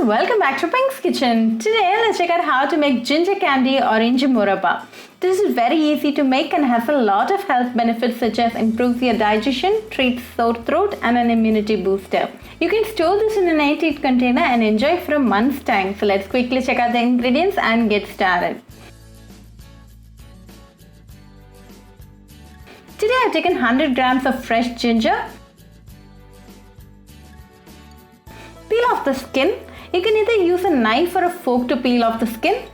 welcome back to Pink's Kitchen. Today let's check out how to make ginger candy or Inju Murabba. This is very easy to make and has a lot of health benefits such as improves your digestion, treats sore throat and an immunity booster. You can store this in an airtight container and enjoy for a month's time. So let's quickly check out the ingredients and get started. Today I've taken 100 grams of fresh ginger. Peel off the skin. You can either use a knife or a fork to peel off the skin.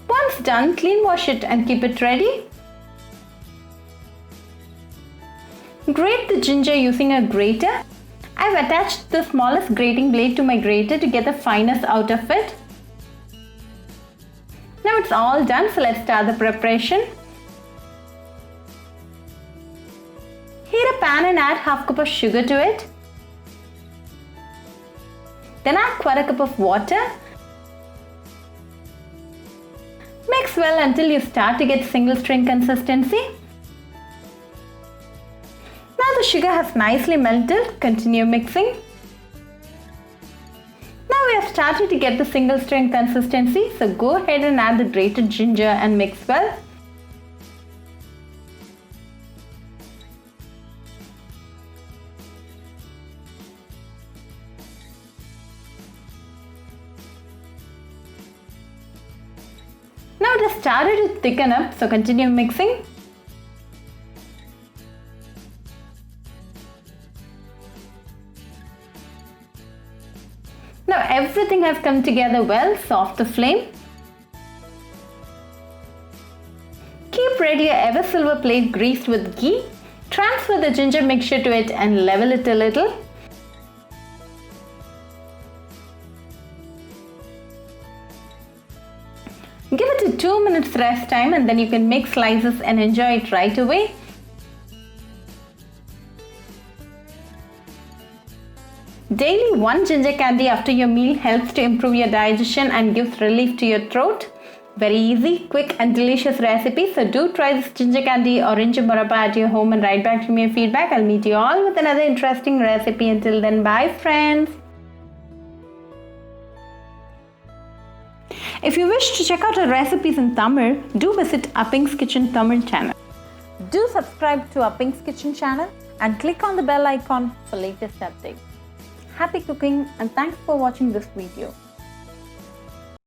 Once done, clean wash it and keep it ready. Grate the ginger using a grater. I've attached the smallest grating blade to my grater to get the finest out of it. Now it's all done, so let's start the preparation. Heat a pan and add half cup of sugar to it. Then add quarter cup of water. Mix well until you start to get single string consistency. Now the sugar has nicely melted, continue mixing. Now we have started to get the single string consistency, so go ahead and add the grated ginger and mix well. Now it has started to thicken up, so continue mixing. Now everything has come together well, so off the flame. Keep ready a ever silver plate greased with ghee. Transfer the ginger mixture to it and level it a little. Give it a 2 minutes rest time and then you can make slices and enjoy it right away. Daily one ginger candy after your meal helps to improve your digestion and gives relief to your throat. Very easy, quick and delicious recipe. So do try this ginger candy or Inju Murabba at your home and write back to me your feedback. I'll meet you all with another interesting recipe. Until then, bye friends. If you wish to check out our recipes in Tamil, do visit Pink's Kitchen Tamil channel. Do subscribe to Pink's Kitchen channel and click on the bell icon for latest updates. Happy cooking and thanks for watching this video.